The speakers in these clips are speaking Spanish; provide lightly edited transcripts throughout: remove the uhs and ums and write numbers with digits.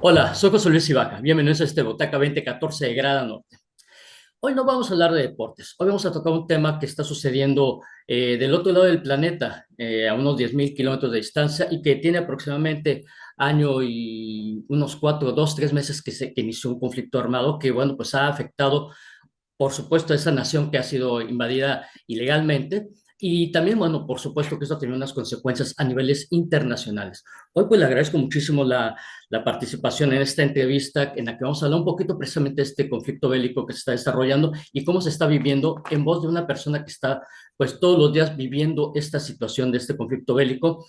Hola, soy José Luis Ibaja. Bienvenidos a este Botaca 2014 de Grada Norte. Hoy no vamos a hablar de deportes. Hoy vamos a tocar un tema que está sucediendo del otro lado del planeta, a unos 10.000 kilómetros de distancia y que tiene aproximadamente año y unos 2, 3 meses que inició un conflicto armado que, bueno, pues ha afectado por supuesto, esa nación que ha sido invadida ilegalmente. Y también, bueno, por supuesto que esto tiene unas consecuencias a niveles internacionales. Hoy, pues, le agradezco muchísimo la participación en esta entrevista en la que vamos a hablar un poquito precisamente de este conflicto bélico que se está desarrollando y cómo se está viviendo en voz de una persona que está, pues, todos los días viviendo esta situación de este conflicto bélico.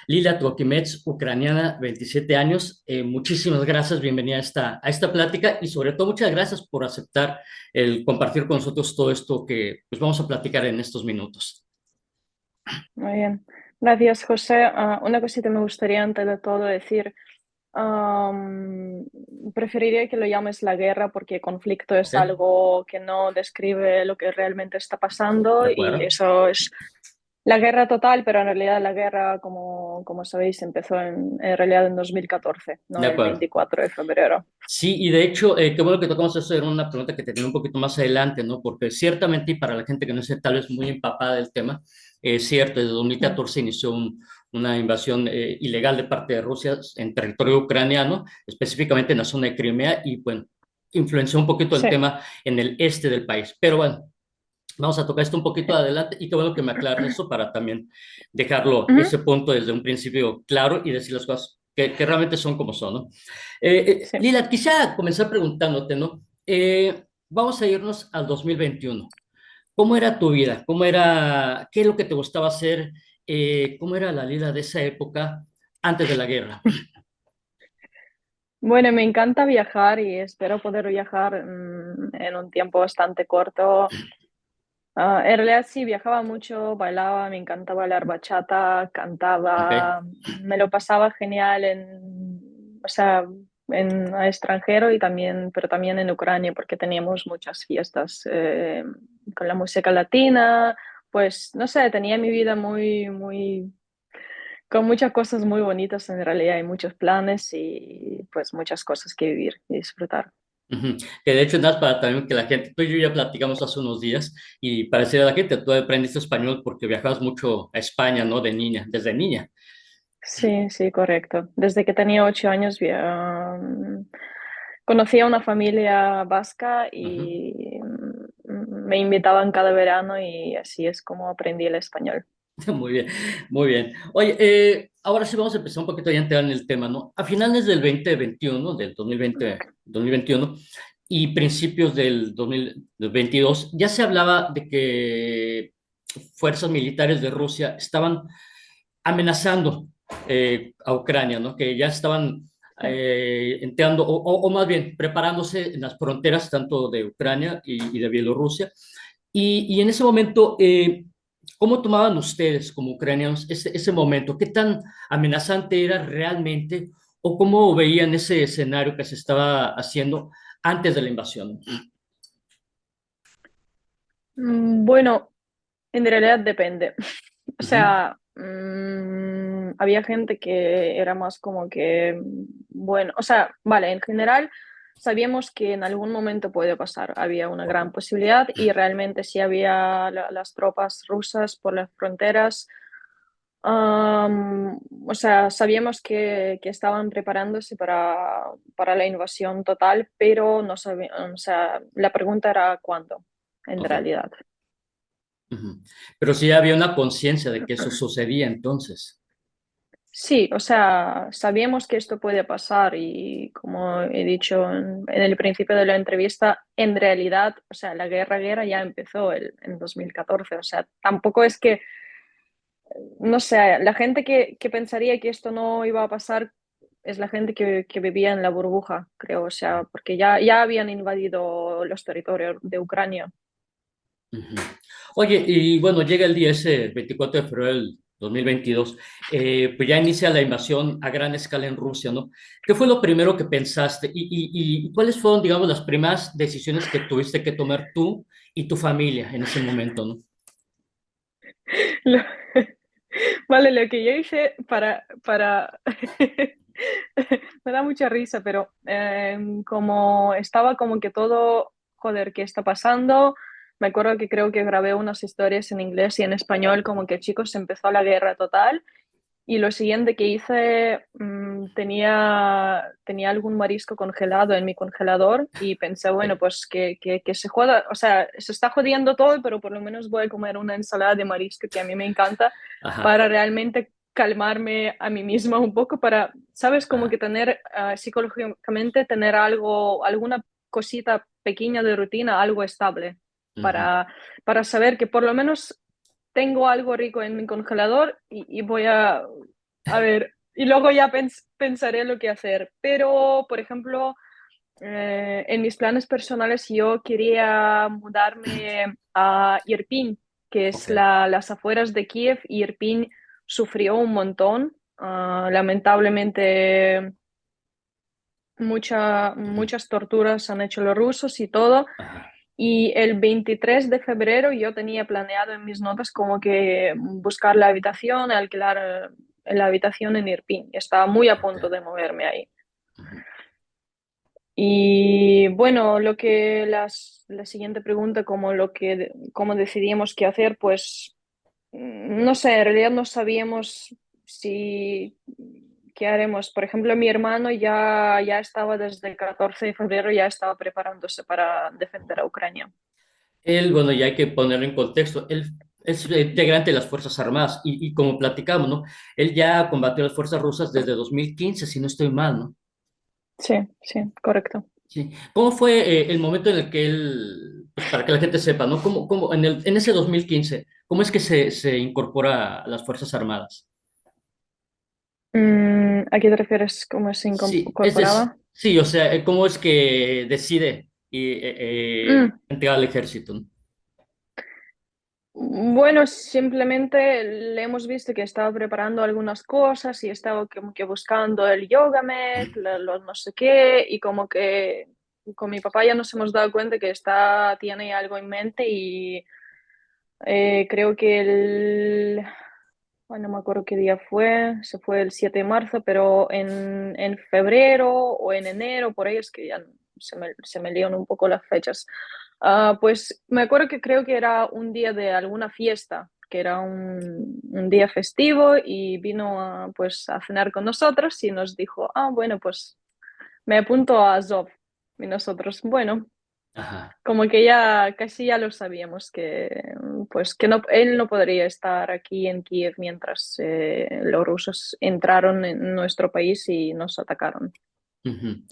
Lila Trokimets, ucraniana, 27 años. Muchísimas gracias, bienvenida a esta plática y sobre todo muchas gracias por aceptar el compartir con nosotros todo esto que pues, vamos a platicar en estos minutos. Muy bien. Gracias, José. Una cosita me gustaría antes de todo decir. am, Preferiría que lo llames la guerra porque conflicto ¿Ok? es algo que no describe lo que realmente está pasando ¿De y acuerdo? eso es la guerra total, pero en realidad la guerra, como sabéis, empezó en realidad en 2014, De no el acuerdo. 24 de febrero. Sí, y de hecho, qué bueno que tocamos eso, era una pregunta que te tenía un poquito más adelante, ¿no? Porque ciertamente, y para la gente que no esté tal vez muy empapada del tema, es cierto, desde Mm. 2014 inició una invasión ilegal de parte de Rusia en territorio ucraniano, específicamente en la zona de Crimea, y bueno, influenció un poquito el Sí. tema en el este del país. Pero bueno, vamos a tocar esto un poquito adelante y qué bueno que me aclares eso para también dejarlo Ujú. ese punto desde un principio claro y decir las cosas que realmente son como son, ¿no? Sí. Lila, quisiera comenzar preguntándote, ¿no? Vamos a irnos al 2021. ¿Cómo era tu vida? ¿Qué es lo que te gustaba hacer? ¿Cómo era la Lila de esa época antes de la guerra? Bueno, me encanta viajar y espero poder viajar en un tiempo bastante corto. En realidad sí, viajaba mucho, bailaba, me encanta bailar bachata, ¿Ok? cantaba, me lo pasaba genial o sea, en extranjero y también, pero también en Ucrania porque teníamos muchas fiestas con la música latina, pues no sé, tenía mi vida con muchas cosas muy bonitas en realidad, hay muchos planes y pues muchas cosas que vivir y disfrutar. Ujú. Que de hecho, nada, para también que la gente, tú y yo ya platicamos hace unos días y para decirle a la gente, tú aprendiste español porque viajabas mucho a España, ¿no? De niña, desde niña. Sí, sí, correcto. Desde que tenía 8 años conocí a una familia vasca Ujú. y me invitaban cada verano y así es como aprendí el español. Muy bien, muy bien. Oye, ahora sí vamos a empezar un poquito ya a entrar en el tema, ¿no? A finales del 2021, del 2021 y principios del 2022, ya se hablaba de que fuerzas militares de Rusia estaban amenazando a Ucrania, ¿no? Que ya estaban Sí. entrando, o más bien preparándose en las fronteras tanto de Ucrania y de Bielorrusia. Y en ese momento, ¿cómo tomaban ustedes como ucranianos ese momento? ¿Qué tan amenazante era realmente? ¿O cómo veían ese escenario que se estaba haciendo antes de la invasión? Bueno, en realidad depende. O Ujú. sea, había gente que era más como que, bueno, o sea, vale, en general sabíamos que en algún momento puede pasar. Había una gran posibilidad y realmente sí había las tropas rusas por las fronteras. O sea, sabíamos que estaban preparándose para la invasión total, pero no sabíamos, o sea, la pregunta era cuándo, en Ok. realidad. Ujú. Pero sí había una conciencia de que eso sucedía entonces. Sí, o sea, sabíamos que esto puede pasar y como he dicho en el principio de la entrevista, en realidad, o sea, la guerra ya empezó en 2014, o sea, tampoco es que, no sé, la gente que pensaría que esto no iba a pasar es la gente que vivía en la burbuja, creo, o sea, porque ya habían invadido los territorios de Ucrania. Ujú. Oye, y bueno, llega el día ese 24 de febrero del 2022, pues ya inicia la invasión a gran escala en Rusia, ¿no? ¿Qué fue lo primero que pensaste y cuáles fueron, digamos, las primeras decisiones que tuviste que tomar tú y tu familia en ese momento, ¿no? Lo- Vale, lo que yo hice para Me da mucha risa, pero como estaba como que todo, joder, ¿qué está pasando? Me acuerdo que creo que grabé unas historias en inglés y en español, como que chicos, empezó la guerra total. Y lo siguiente que hice, tenía algún marisco congelado en mi congelador y pensé, bueno, pues que se joda, o sea, se está jodiendo todo, pero por lo menos voy a comer una ensalada de marisco que a mí me encanta Ajá, para realmente calmarme a mí misma un poco, para, ¿sabes? Como ajá, que tener psicológicamente, tener algo, alguna cosita pequeña de rutina, algo estable, ujú, para, para saber que por lo menos tengo algo rico en mi congelador y voy a ver, y luego ya pensaré lo que hacer. Pero, por ejemplo, en mis planes personales yo quería mudarme a Irpin, que es ok, las afueras de Kiev, y Irpin sufrió un montón. Lamentablemente, ujú, muchas torturas han hecho los rusos y todo. ajá, Y el 23 de febrero yo tenía planeado en mis notas como que buscar la habitación, alquilar la habitación en Irpin. Estaba muy a ok, punto de moverme ahí. ujú. Y bueno, la siguiente pregunta, como cómo decidimos qué hacer, pues no sé, en realidad no sabíamos si qué haremos. Por ejemplo, mi hermano ya estaba desde el 14 de febrero, ya estaba preparándose para defender a Ucrania. Él, bueno, ya hay que ponerlo en contexto, él es integrante de las Fuerzas Armadas y como platicamos, ¿no? Él ya combatió las fuerzas rusas desde 2015, si no estoy mal, ¿no? Sí, sí, correcto. Sí. ¿Cómo fue el momento en el que él, pues para que la gente sepa, ¿no? ¿Cómo en ese 2015, cómo es que se incorpora a las Fuerzas Armadas? ¿A qué te refieres? ¿Cómo se Sí, incorporaba? sí, o sea, ¿cómo es que decide Mm, entrar al ejército, ¿no? Bueno, simplemente le hemos visto que estaba preparando algunas cosas y estaba como que buscando el yoga mat, los no sé qué, y como que con mi papá ya nos hemos dado cuenta que tiene algo en mente y creo que bueno, no me acuerdo qué día fue, se fue el 7 de marzo, pero en febrero o en enero, por ahí es que ya se me lían un poco las fechas. Pues me acuerdo que creo que era un día de alguna fiesta, que era un día festivo y vino pues a cenar con nosotros y nos dijo, bueno, pues me apunto a Azov. Y nosotros, bueno, Ajá. como que ya casi ya lo sabíamos que pues que no, él no podría estar aquí en Kiev mientras los rusos entraron en nuestro país y nos atacaron. Ujú.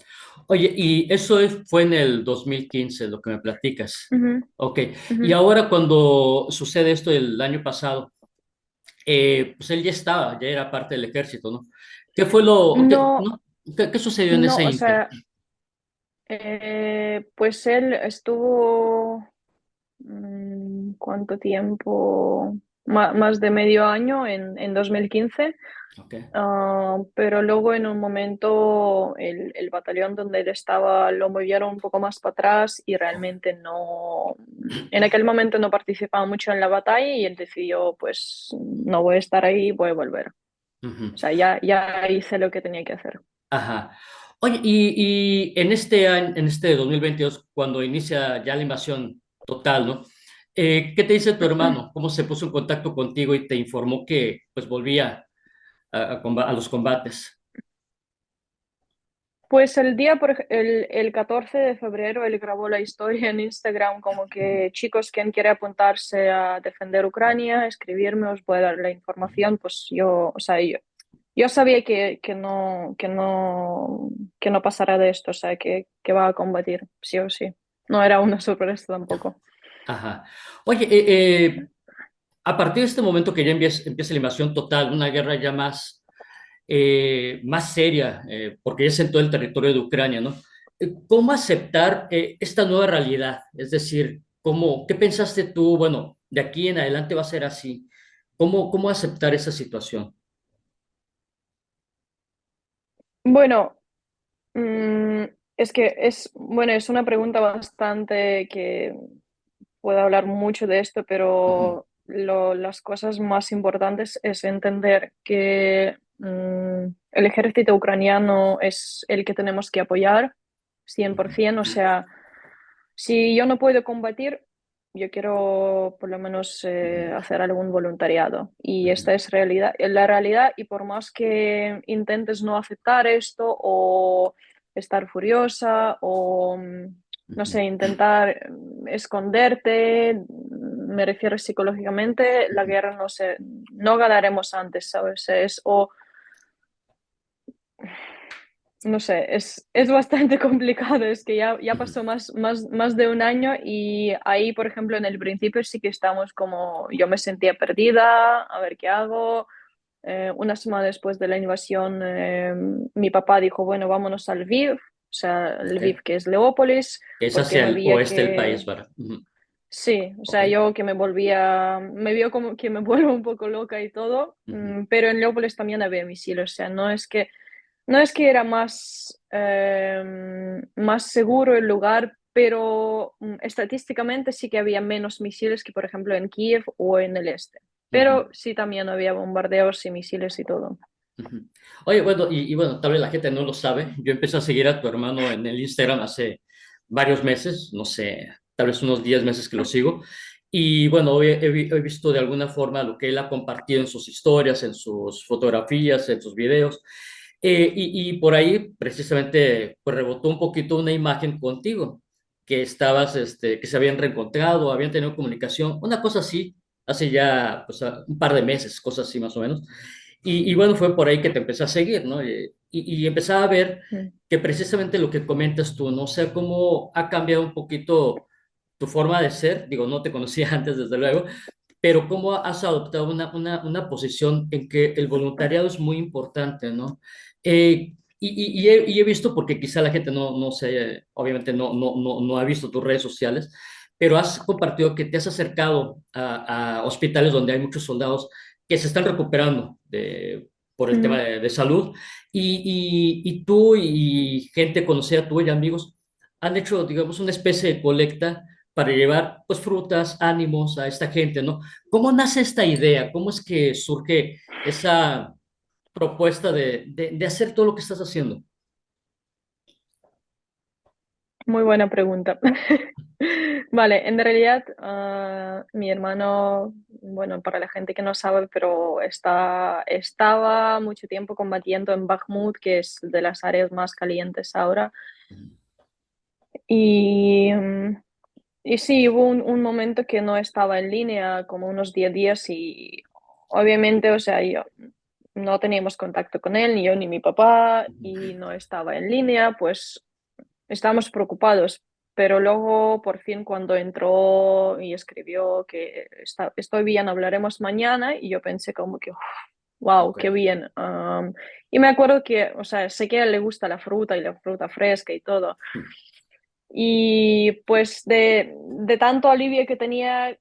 Oye, y eso fue en el 2015, lo que me platicas. Ujú, Ok, ujú. y ahora cuando sucede esto el año pasado, pues él ya era parte del ejército, ¿no? ¿Qué fue No, no? ¿Qué sucedió en no, ese o inter? sea, pues él estuvo, ¿cuánto tiempo? Más de medio año en 2015. Ok. Pero luego en un momento el batallón donde él estaba lo movieron un poco más para atrás y realmente no, en aquel momento no participaba mucho en la batalla y él decidió, pues no voy a estar ahí, voy a volver. Ujú. O sea, ya hice lo que tenía que hacer. Ajá. Oye, y en este año, en este 2022, cuando inicia ya la invasión total, ¿no? ¿Qué te dice tu hermano? ¿Cómo se puso en contacto contigo y te informó que pues volvía a los combates? Pues el día, el 14 de febrero, él grabó la historia en Instagram como que chicos, quien quiere apuntarse a defender Ucrania, escribirme, os voy a dar la información. Pues yo, o sea, yo sabía que no pasará de esto, o sea, que va a combatir, sí o sí. No era una sorpresa tampoco. Ajá. Oye, a partir de este momento que ya empieza la invasión total, una guerra ya más seria, porque es en todo el territorio de Ucrania, ¿no? ¿Cómo aceptar esta nueva realidad? Es decir, qué pensaste tú? Bueno, de aquí en adelante va a ser así. ¿Cómo aceptar esa situación? Bueno, mm, es que bueno, es una pregunta bastante que puedo hablar mucho de esto, Ujú, pero las cosas más importantes es entender que el ejército ucraniano es el que tenemos que apoyar 100%. O sea, si yo no puedo combatir, yo quiero por lo menos hacer algún voluntariado. Y esta es la realidad, y por más que intentes no aceptar esto o estar furiosa o, no sé, intentar esconderte, me refiero psicológicamente, la guerra no ganaremos antes, ¿sabes? No sé, es bastante complicado, es que ya pasó más de un año, y ahí, por ejemplo, en el principio sí que estamos como, yo me sentía perdida, a ver qué hago. Una semana después de la invasión, mi papá dijo, bueno, vámonos al Lviv, o sea, Ok. Lviv, que es Leópolis, Que es porque hacia me el veía oeste del que, país, ¿verdad? Ujú. sí, o Ok. sea, yo que me vio como que me vuelvo un poco loca y todo, Ujú. pero en Leópolis también había misiles, o sea, no es que era más seguro el lugar, pero estadísticamente sí que había menos misiles que, por ejemplo, en Kiev o en el este. Ujú. Pero sí también había bombardeos y misiles y todo. Ujú. Oye, bueno, y bueno, tal vez la gente no lo sabe. Yo empecé a seguir a tu hermano en el Instagram hace varios meses, no sé, tal vez unos 10 meses que lo sigo. Y bueno, he visto de alguna forma lo que él ha compartido en sus historias, en sus fotografías, en sus videos. Y por ahí precisamente pues rebotó un poquito una imagen contigo, que estabas, que se habían reencontrado, habían tenido comunicación, una cosa así, hace ya pues, un par de meses, cosas así más o menos. Y bueno, fue por ahí que te empecé a seguir, ¿no? Y empezaba a ver Mm. que precisamente lo que comentas tú, no sé cómo ha cambiado un poquito tu forma de ser, digo, no te conocía antes, desde luego, pero cómo has adoptado una posición en que el voluntariado es muy importante, ¿no? Y he visto, porque quizá la gente no sé, obviamente no ha visto tus redes sociales, pero has compartido que te has acercado a hospitales donde hay muchos soldados que se están recuperando por el tema Mm. de salud, y tú y gente conocida tuya, amigos, han hecho, digamos, una especie de colecta para llevar pues frutas, ánimos a esta gente, ¿no? ¿Cómo nace esta idea? ¿Cómo es que surge esa propuesta de hacer todo lo que estás haciendo? Muy buena pregunta. Vale, en realidad mi hermano, bueno, para la gente que no sabe, pero estaba mucho tiempo combatiendo en Bakhmut, que es de las áreas más calientes ahora. Y, y sí, hubo un momento que no estaba en línea, como unos 10 días, y obviamente, o sea, yo no teníamos contacto con él, ni yo ni mi papá, y no estaba en línea, pues estábamos preocupados. Pero luego, por fin, cuando entró y escribió que estoy bien, hablaremos mañana, y yo pensé como que, wow, Ok. qué bien. Y me acuerdo que, o sea, sé que a él le gusta la fruta y la fruta fresca y todo. Y pues de tanto alivio que tenía,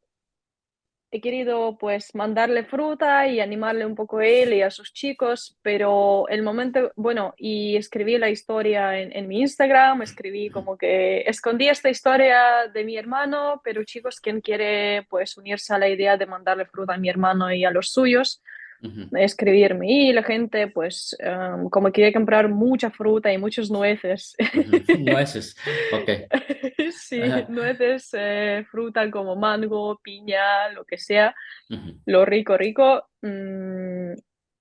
he querido pues mandarle fruta y animarle un poco a él y a sus chicos, pero el momento, bueno, y escribí la historia en mi Instagram, escribí como que escondí esta historia de mi hermano, pero chicos, quien quiere pues unirse a la idea de mandarle fruta a mi hermano y a los suyos, Ujú. escribirme. Y la gente pues como quería comprar mucha fruta y muchos nueces. Ujú. Nueces. Ok. Sí, Ajá. nueces, fruta como mango, piña, lo que sea, Ujú. lo rico, rico.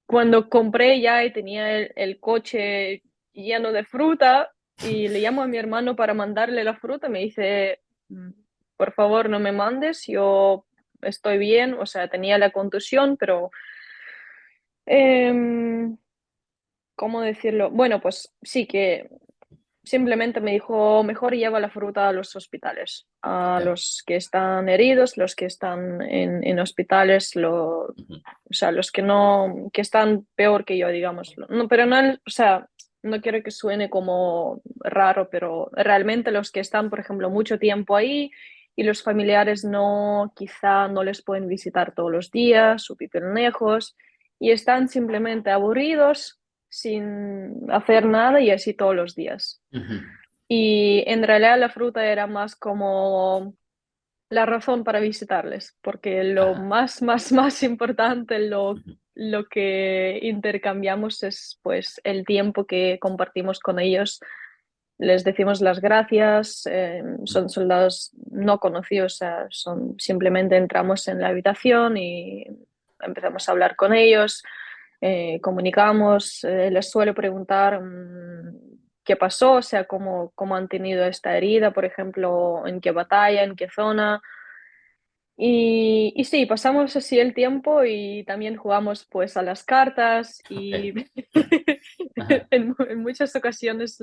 Cuando compré ya y tenía el coche lleno de fruta, y le llamo a mi hermano para mandarle la fruta, me dice, "Mm, por favor, no me mandes, yo estoy bien", o sea, tenía la contusión, pero em, ¿cómo decirlo? Bueno, pues sí que simplemente me dijo, mejor lleva la fruta a los hospitales, a Ok. los que están heridos, los que están en hospitales, Ujú. o sea, los que no, que están peor que yo, digamos. No, pero no, o sea, no quiero que suene como raro, pero realmente los que están, por ejemplo, mucho tiempo ahí, y los familiares no, quizá no les pueden visitar todos los días, o viven lejos, y están simplemente aburridos sin hacer nada, y así todos los días. Ujú. Y en realidad la fruta era más como la razón para visitarles, porque lo Ajá. más importante, Ujú. lo que intercambiamos es pues el tiempo que compartimos con ellos. Les decimos las gracias, son soldados no conocidos, o sea, son, simplemente entramos en la habitación y empezamos a hablar con ellos, comunicamos, les suelo preguntar qué pasó, o sea, cómo han tenido esta herida, por ejemplo, en qué batalla, en qué zona. Y sí, pasamos así el tiempo y también jugamos pues a las cartas Ok. y Ajá. en muchas ocasiones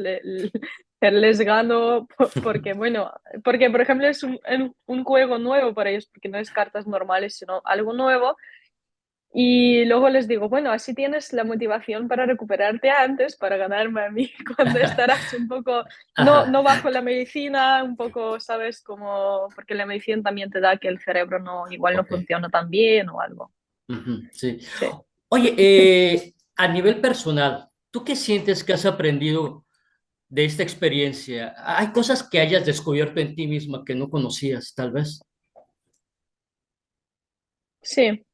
les gano porque, bueno, porque por ejemplo es un juego nuevo para ellos, porque no es cartas normales, sino algo nuevo. Y luego les digo, bueno, así tienes la motivación para recuperarte antes, para ganarme a mí cuando estarás un poco, no Ajá. bajo la medicina, un poco, ¿sabes? Como, porque la medicina también te da que el cerebro no, igual no Ok. funciona tan bien o algo. Ujú, sí. Sí. Oye, a nivel personal, ¿tú qué sientes que has aprendido de esta experiencia? ¿Hay cosas que hayas descubierto en ti misma que no conocías, tal vez? Sí.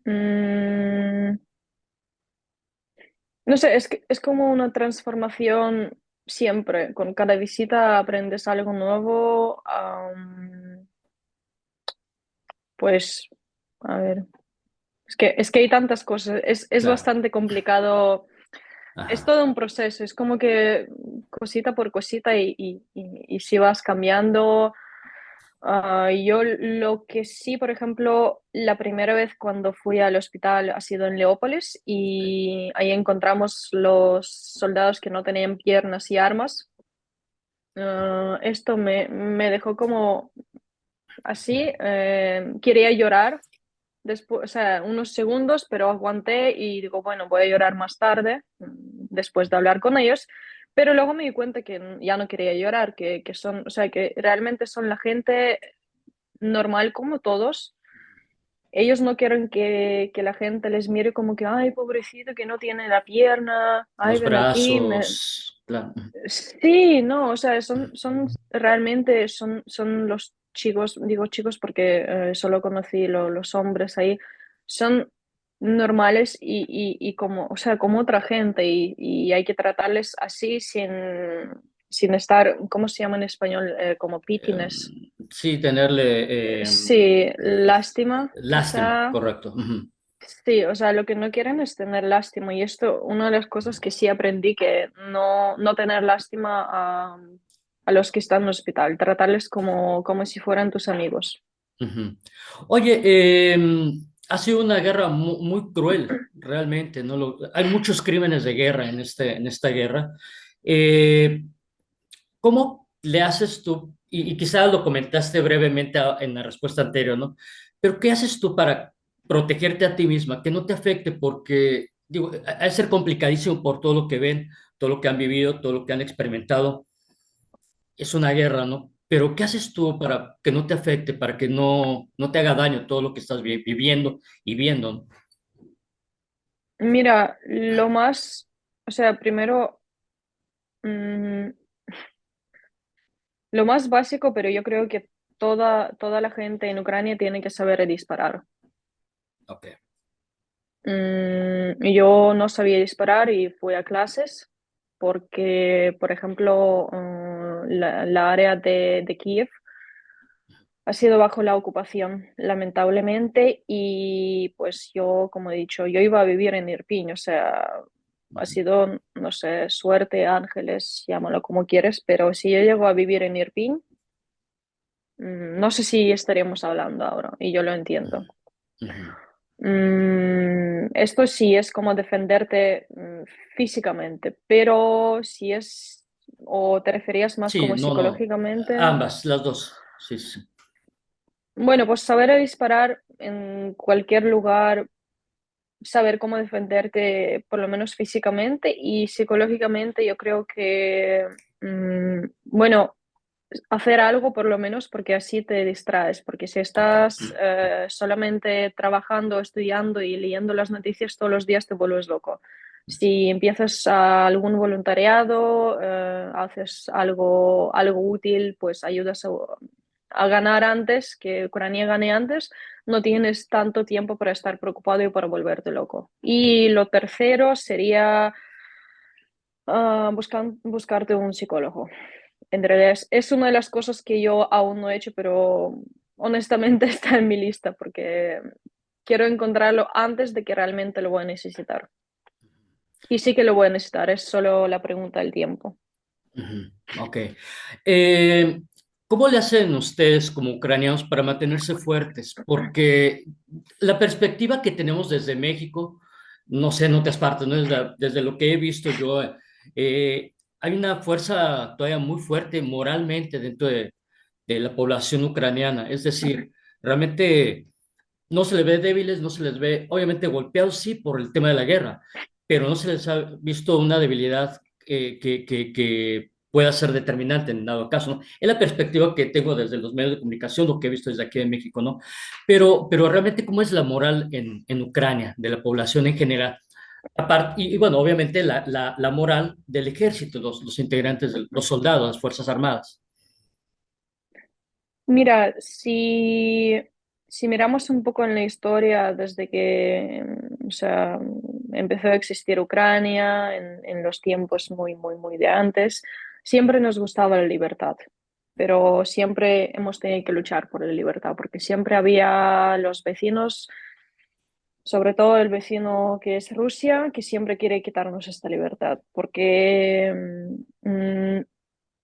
Mm, no sé, es que es como una transformación siempre. Con cada visita aprendes algo nuevo. Pues, a ver. Es que hay tantas cosas, es Claro. bastante complicado, es Ajá. todo un proceso, es como que cosita por cosita y si vas cambiando. Yo lo que sí, por ejemplo, la primera vez cuando fui al hospital ha sido en Leópolis Ok. y ahí encontramos los soldados que no tenían piernas y armas. Esto me dejó como así, quería llorar después, o sea, unos segundos, pero aguanté y digo, bueno, voy a llorar más tarde, después de hablar con ellos. Pero luego me di cuenta que ya no quería llorar, que son, o sea, que realmente son la gente normal como todos. Ellos no quieren que la gente les mire como que, ay, pobrecito, que no tiene la pierna, ay, Los ven aquí. brazos, claro. Sí, no, o sea, son realmente, son los chicos, digo chicos porque solo conocí los hombres ahí, son normales y como, o sea, como otra gente y hay que tratarles así sin estar, ¿cómo se llama en español? Como pityness. Sí, tenerle Sí, lástima, o lástima, sea, correcto. Ujú. sí, o sea, lo que no quieren es tener lástima y esto, una de las cosas que sí aprendí, que no tener lástima a los que están en el hospital, tratarles como si fueran tus amigos. Ujú. Oye, ha sido una guerra muy, cruel, realmente, ¿no? Hay muchos crímenes de guerra en esta guerra. Eh, ¿Cómo le haces tú? Y quizás lo comentaste brevemente en la respuesta anterior, ¿no? Pero ¿qué haces tú para protegerte a ti misma, que no te afecte? Porque, digo, ha de ser complicadísimo por todo lo que ven, todo lo que han vivido, todo lo que han experimentado. Es una guerra, ¿no? Pero ¿qué haces tú para que no te afecte, para que no te haga daño todo lo que estás viviendo y viendo, ¿no? Mira, lo más, o sea, primero, mm, lo más básico, pero yo creo que toda la gente en Ucrania tiene que saber disparar. Ok. Yo no sabía disparar y fui a clases porque, por ejemplo, la área de Kiev ha sido bajo la ocupación, lamentablemente, y pues yo, como he dicho, yo iba a vivir en Irpin, o sea, ha Ujú, sido, no sé, suerte, ángeles, llámalo como quieres, pero si yo llego a vivir en Irpin, no sé si estaríamos hablando ahora, y yo lo entiendo. ujú. Esto sí es como defenderte físicamente, pero si es, o te referías más Sí, como no, no. psicológicamente, Ambas, las dos. Sí, sí. bueno, pues saber disparar en cualquier lugar, saber cómo defenderte por lo menos físicamente y psicológicamente, yo creo que, bueno, hacer algo por lo menos porque así te distraes, porque si Ok. estás solamente trabajando, estudiando y leyendo las noticias todos los días te vuelves loco. Si empiezas algún voluntariado, haces algo útil, pues ayudas a ganar antes, que Ucrania gane antes, no tienes tanto tiempo para estar preocupado y para volverte loco. Y lo tercero sería buscarte un psicólogo. En realidad es una de las cosas que yo aún no he hecho, pero honestamente está en mi lista porque quiero encontrarlo antes de que realmente lo voy a necesitar. Y sí que lo voy a necesitar, es solo la pregunta del tiempo. Ujú. Ok. Eh, ¿Cómo le hacen ustedes como ucranianos para mantenerse fuertes? Porque la perspectiva que tenemos desde México, no sé en otras partes, ¿no? Desde lo que he visto yo, hay una fuerza todavía muy fuerte moralmente dentro de la población ucraniana. Es decir, realmente no se les ve débiles, no se les ve, obviamente golpeados, sí, por el tema de la guerra, pero no se les ha visto una debilidad que pueda ser determinante en dado caso, ¿no? Es la perspectiva que tengo desde los medios de comunicación, lo que he visto desde aquí en México, ¿no? Pero realmente, ¿cómo es la moral en Ucrania, de la población en general? Aparte, y bueno, obviamente la moral del ejército, los integrantes, los soldados, las Fuerzas Armadas. Mira, si miramos un poco en la historia desde que o sea, empezó a existir Ucrania, en los tiempos muy, muy, muy de antes, siempre nos gustaba la libertad, pero siempre hemos tenido que luchar por la libertad, porque siempre había los vecinos, sobre todo el vecino que es Rusia, que siempre quiere quitarnos esta libertad, porque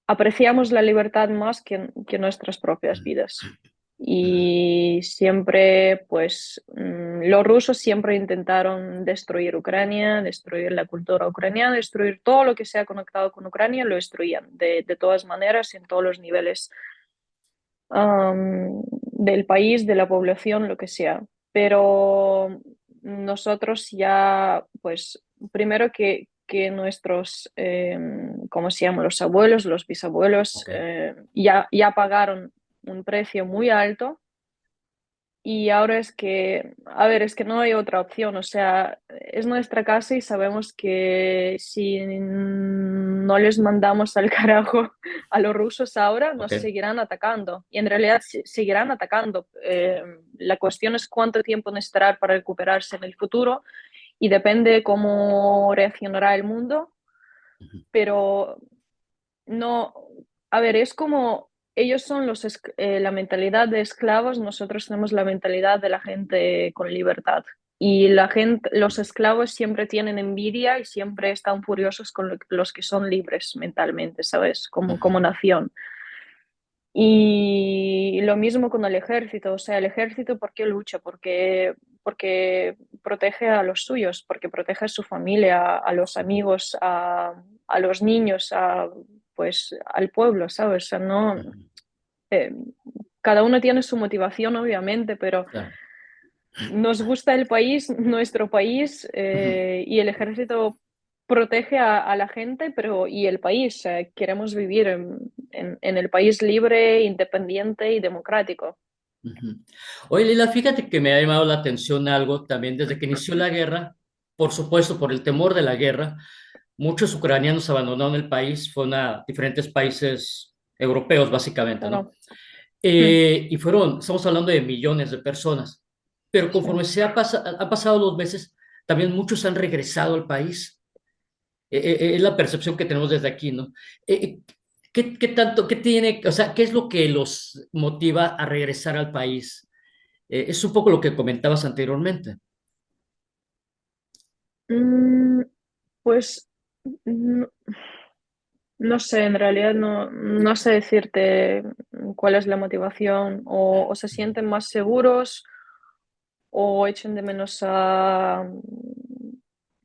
apreciamos la libertad más que nuestras propias vidas. Ujú, Y siempre, pues, los rusos siempre intentaron destruir Ucrania, destruir la cultura ucraniana, destruir todo lo que sea conectado con Ucrania, lo destruían de todas maneras, en todos los niveles del país, de la población, lo que sea. Pero nosotros ya, pues, primero que nuestros, ¿cómo se llaman? Los abuelos, los bisabuelos, ok. ya pagaron un precio muy alto y ahora es que, a ver, es que no hay otra opción, o sea, es nuestra casa y sabemos que si no les mandamos al carajo a los rusos ahora, Ok. nos seguirán atacando. Y en realidad seguirán atacando. La cuestión es cuánto tiempo necesitará para recuperarse en el futuro y depende cómo reaccionará el mundo, Ujú, pero no, a ver, es como ellos son la mentalidad de esclavos, nosotros tenemos la mentalidad de la gente con libertad. Y la gente, los esclavos siempre tienen envidia y siempre están furiosos con los que son libres mentalmente, ¿sabes? Como ujú, nación. Y lo mismo con el ejército, o sea, el ejército, ¿por qué lucha? Porque protege a los suyos, porque protege a su familia, a los amigos, a los niños, pues al pueblo, ¿sabes? O sea, no, ujú. eh, cada uno tiene su motivación, obviamente, pero Claro. nos gusta el país, nuestro país, Ujú. y el ejército protege a la gente, pero y el país, queremos vivir en el país libre, independiente y democrático. Ujú. Oye, Lila, fíjate que me ha llamado la atención algo también desde que inició la guerra, por supuesto, por el temor de la guerra, muchos ucranianos abandonaron el país, fueron a diferentes países europeos, básicamente, ¿no? Claro. Mm, Y fueron, estamos hablando de millones de personas, pero sí. conforme han pasado los meses, también muchos han regresado al país. Es la percepción que tenemos desde aquí, ¿no? Eh, ¿qué tanto, qué tiene, o sea, qué es lo que los motiva a regresar al país? Es un poco lo que comentabas anteriormente. Mm, pues no, no sé, en realidad no sé decirte cuál es la motivación, o se sienten más seguros o echan de menos a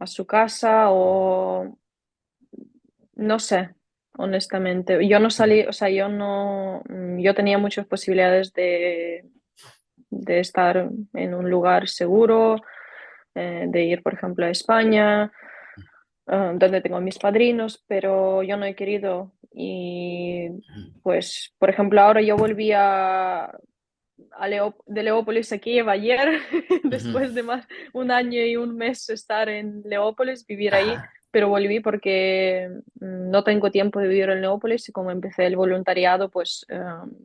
su casa, o no sé, honestamente. Yo no salí, o sea, yo no, yo tenía muchas posibilidades de estar en un lugar seguro, de ir, por ejemplo, a España, donde tengo a mis padrinos, pero yo no he querido. Y pues, por ejemplo, ahora yo volví de Leópolis a Kiev ayer, Ujú. después de más un año y un mes estar en Leópolis, vivir ahí, Ajá. pero volví porque no tengo tiempo de vivir en Leópolis y como empecé el voluntariado, pues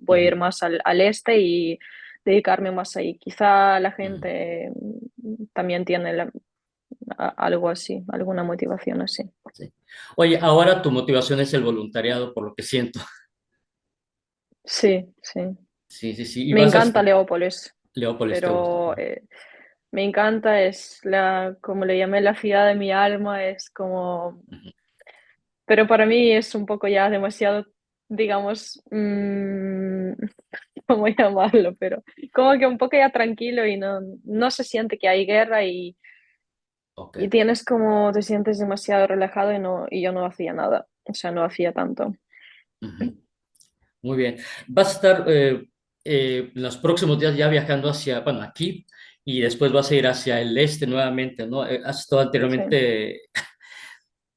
voy a ir Ujú, más al este y dedicarme más ahí. Quizá la ujú, gente también tiene algo así, alguna motivación así. sí. Oye, ahora tu motivación es el voluntariado, por lo que siento. Sí, sí. Sí, sí, sí. Y Me vas encanta hasta Leópolis, Leópolis, ¿te gusta? pero me encanta, es como le llamé, la ciudad de mi alma, es como, Ujú. pero para mí es un poco ya demasiado, digamos, ¿cómo llamarlo? Pero como que un poco ya tranquilo y no se siente que hay guerra Ok. y tienes como, te sientes demasiado relajado y yo no hacía nada, o sea, no hacía tanto. Ujú. Muy bien. Vas a estar en los próximos días ya viajando hacia, bueno, aquí, y después vas a ir hacia el este nuevamente, ¿no? Has estado Sí, anteriormente,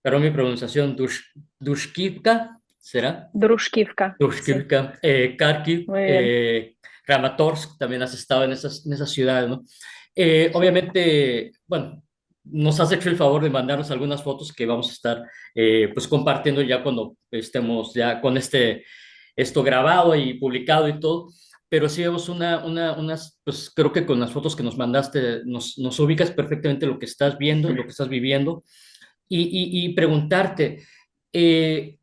perdón mi pronunciación, Dushkivka, ¿será? Druskivka, sí, Tushkivka, Kharkiv, muy bien. Kramatorsk, también has estado en esas ciudades, ¿no? Sí. Obviamente, bueno, nos has hecho el favor de mandarnos algunas fotos que vamos a estar pues compartiendo ya cuando estemos ya con esto grabado y publicado y todo. Pero sí vemos unas, pues creo que con las fotos que nos mandaste nos ubicas perfectamente lo que estás viendo, lo que estás viviendo y preguntarte, eh,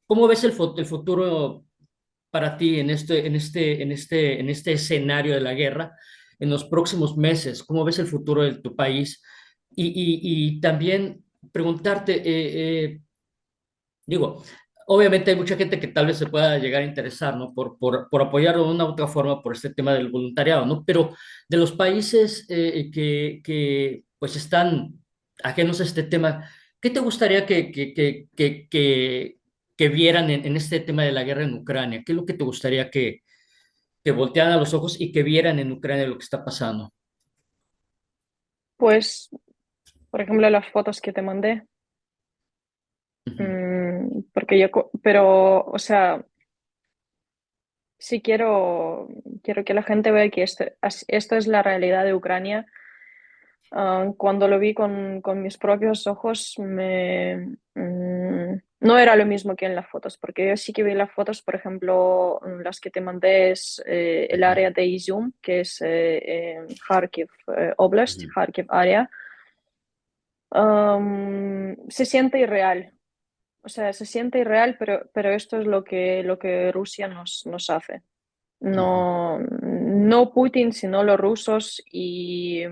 ¿cómo ves el futuro para ti en este escenario de la guerra en los próximos meses? ¿Cómo ves el futuro de tu país? Y también preguntarte, digo, obviamente hay mucha gente que tal vez se pueda llegar a interesar, ¿no? Por apoyarlo de una u otra forma por este tema del voluntariado, ¿no? Pero de los países pues están ajenos a este tema, ¿qué te gustaría que vieran en este tema de la guerra en Ucrania? ¿Qué es lo que te gustaría que voltearan a los ojos y que vieran en Ucrania lo que está pasando? Pues, por ejemplo, las fotos que te mandé, Ujú, porque pero, o sea, sí quiero que la gente vea que esto es la realidad de Ucrania. Cuando lo vi con mis propios ojos, no era lo mismo que en las fotos, porque yo sí que vi las fotos, por ejemplo, las que te mandé es el ujú, área de Izum, que es Kharkiv Oblast, ujú, Kharkiv área. Se siente irreal. O sea, se siente irreal, pero esto es lo que Rusia nos hace. ujú, No Putin, sino los rusos. Y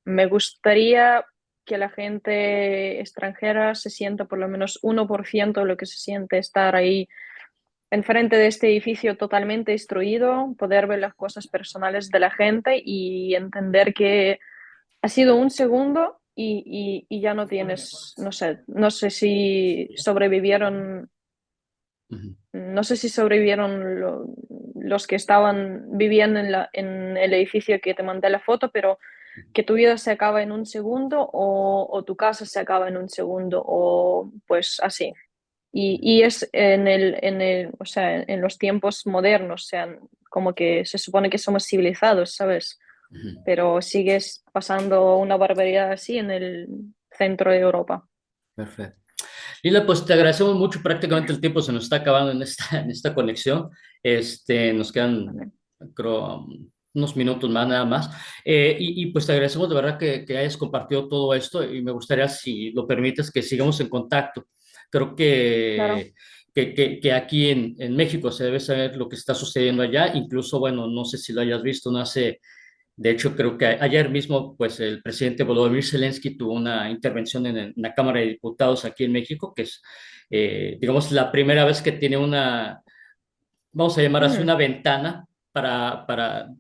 me gustaría que la gente extranjera se sienta por lo menos 1% de lo que se siente estar ahí enfrente de este edificio totalmente destruido, poder ver las cosas personales de la gente y entender que ha sido un segundo y ya no tienes, no sé si sobrevivieron, ujú, no sé si sobrevivieron los que estaban viviendo en el edificio que te mandé la foto, pero que tu vida se acaba en un segundo o tu casa se acaba en un segundo o pues así. Y es o sea, en los tiempos modernos, o sea, como que se supone que somos civilizados, ¿sabes? ujú. Pero sigues pasando una barbaridad así en el centro de Europa. Perfecto. Lila, pues te agradecemos mucho. Prácticamente el tiempo se nos está acabando en en esta conexión. Nos quedan, ¿Vale? creo, unos minutos más nada más. Pues te agradecemos de verdad que hayas compartido todo esto y me gustaría, si lo permites, que sigamos en contacto. Creo Claro. que aquí en México se debe saber lo que está sucediendo allá. Incluso, bueno, no sé si lo hayas visto, no hace de hecho, creo que ayer mismo, pues el presidente Volodymyr Zelensky tuvo una intervención en la Cámara de Diputados aquí en México, que es, digamos, la primera vez que tiene vamos a llamar así, Mm, una ventana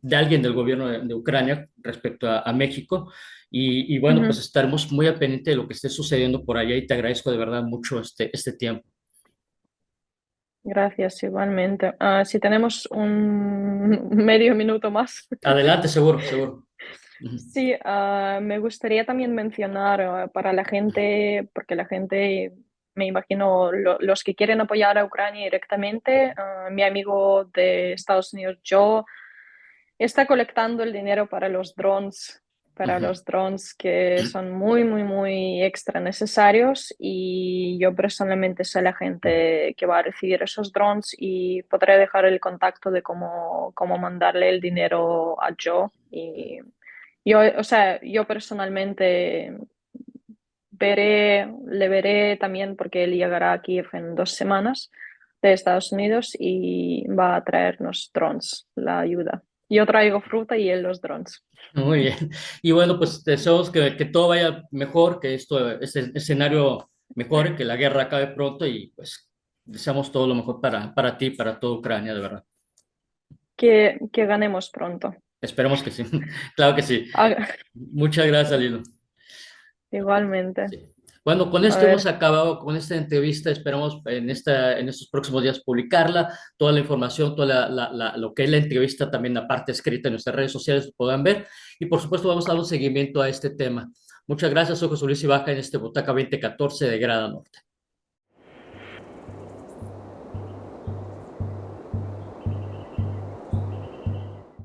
de alguien del gobierno de Ucrania respecto a México. Bueno, pues ujú. estaremos muy al pendiente de lo que esté sucediendo por allá y te agradezco de verdad mucho este tiempo. Gracias, igualmente. Si tenemos un medio minuto más. Adelante, seguro, seguro. Ujú, Sí, me gustaría también mencionar para la gente, porque la gente, me imagino, los que quieren apoyar a Ucrania directamente, mi amigo de Estados Unidos, Joe, está colectando el dinero para los drones para Ujú. los drones que son muy, muy, muy extra necesarios y yo personalmente soy la gente que va a recibir esos drones y podré dejar el contacto de cómo mandarle el dinero a Joe. Y yo, o sea, yo personalmente le veré también porque él llegará a Kiev en 2 semanas de Estados Unidos y va a traernos drones, la ayuda. Yo traigo fruta y él los drones. Muy bien. Y bueno, pues deseamos que todo vaya mejor, que este escenario mejore, que la guerra acabe pronto y pues deseamos todo lo mejor para ti, para toda Ucrania, de verdad. Que ganemos pronto. Esperemos que sí. Claro que sí. Ah, Muchas gracias, Lilo. igualmente. Sí. Bueno, con A esto hemos ver, acabado con esta entrevista. Esperamos en estos próximos días publicarla. Toda la información, lo que es la entrevista, también la parte escrita en nuestras redes sociales, lo puedan ver. Y por supuesto, vamos a dar un seguimiento a este tema. Muchas gracias. Soy José Luis Ibaja en este Butaca 2014 de Grada Norte.